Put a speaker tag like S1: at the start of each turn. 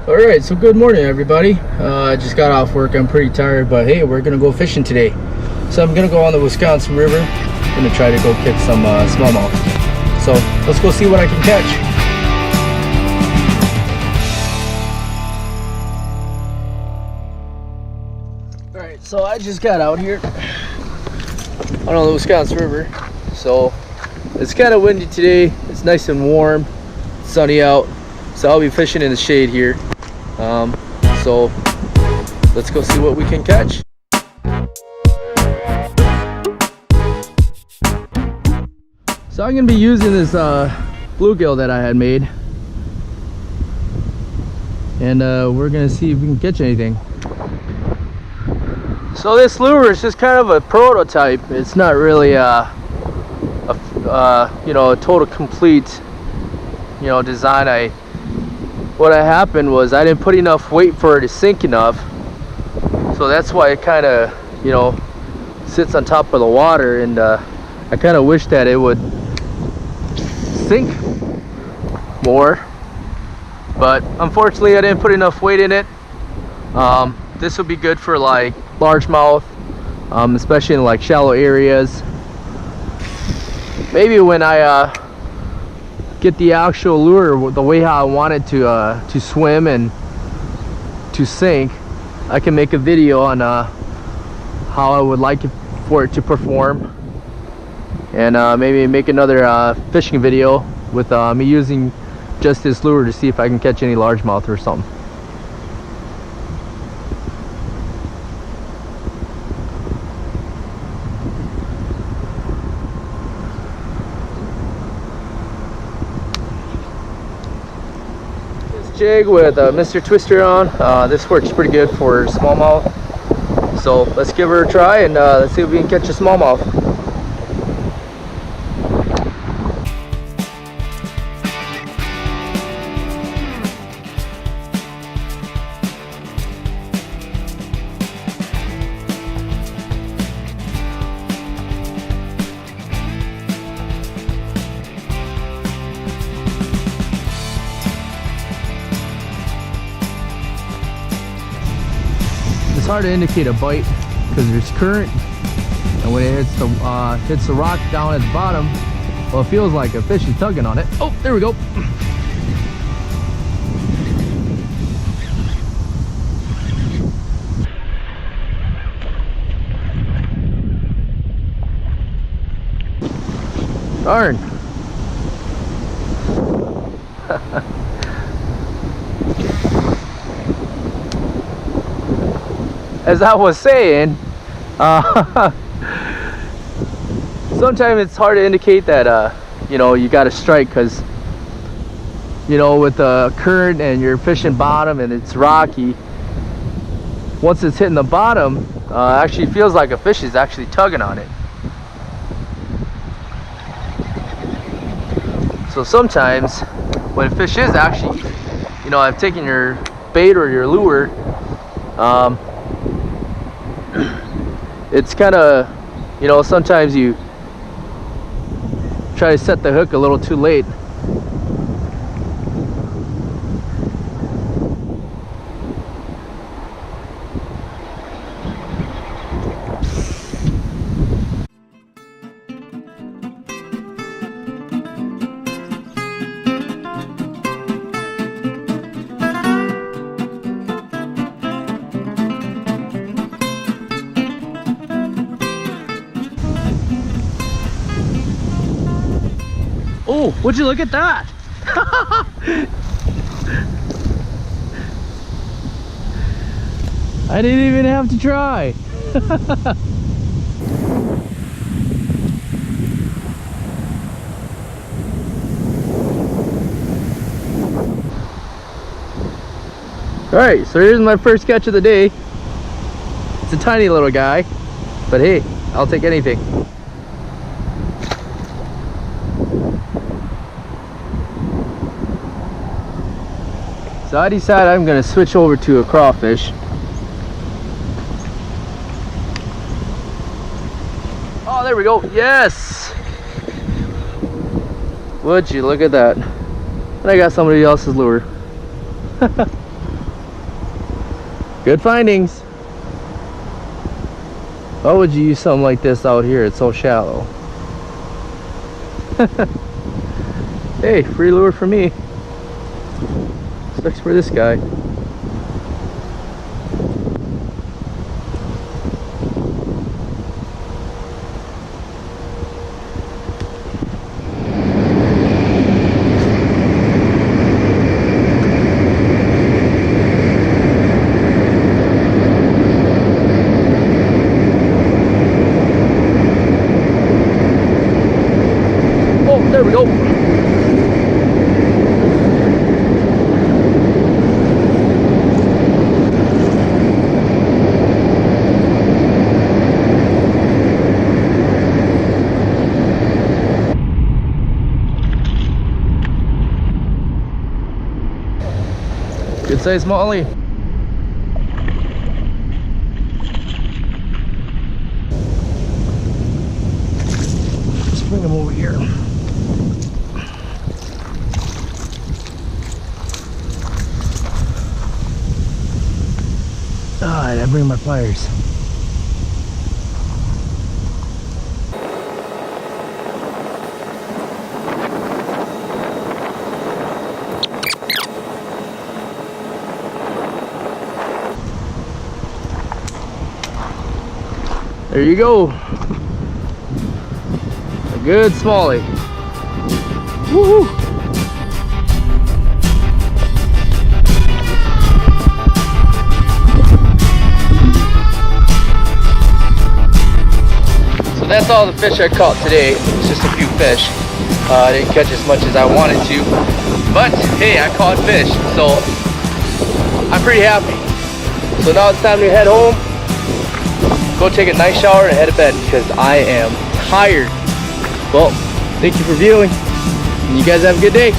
S1: All right, so good morning, everybody. I just got off work. I'm pretty tired, but hey, we're gonna go fishing today. So I'm gonna go on the Wisconsin River. I'm gonna try to go catch some smallmouth. So let's go see what I can catch. All right, so I just got out here on the Wisconsin River. So it's kind of windy today. It's nice and warm, sunny out. So I'll be fishing in the shade here. So let's go see what we can catch. So I'm gonna be using this bluegill that I had made, and we're gonna see if we can catch anything. So this lure is just kind of a prototype. It's not really a total complete design. What happened was I didn't put enough weight for it to sink enough, so that's why it kind of sits on top of the water, and I kind of wish that it would sink more, but unfortunately I didn't put enough weight in it. This would be good for like largemouth, especially in like shallow areas. Maybe when I get the actual lure the way how I want it to swim and to sink, I can make a video on how I would like it for it to perform, and maybe make another fishing video with me using just this lure to see if I can catch any largemouth or something. Jig with Mr. Twister on. This works pretty good for smallmouth, so let's give her a try and let's see if we can catch a smallmouth. It's hard to indicate a bite because there's current, and when it hits the rock down at the bottom, well, it feels like a fish is tugging on it. Oh, there we go. Darn. As I was saying, sometimes it's hard to indicate that you got to strike, because with the current and you're fishing bottom and it's rocky, once it's hitting the bottom, actually feels like a fish is actually tugging on it. So sometimes when a fish is actually I've taken your bait or your lure, it's kind of sometimes you try to set the hook a little too late. Oh, would you look at that? I didn't even have to try. Alright, so here's my first catch of the day. It's a tiny little guy, but hey, I'll take anything. So I decided I'm going to switch over to a crawfish. Oh, there we go. Yes! Would you look at that? And I got somebody else's lure. Good findings. Why would you use something like this out here? It's so shallow. Hey, free lure for me. Sucks for this guy. There we go. Good size molly. Let's bring him over here. Alright, I bring my pliers. There you go. A good smallie. Woohoo! That's all the fish I caught today. It's just a few fish. I didn't catch as much as I wanted to, but hey, I caught fish, so I'm pretty happy. So now it's time to head home, go take a nice shower and head to bed because I am tired. Well, thank you for viewing, and you guys have a good day.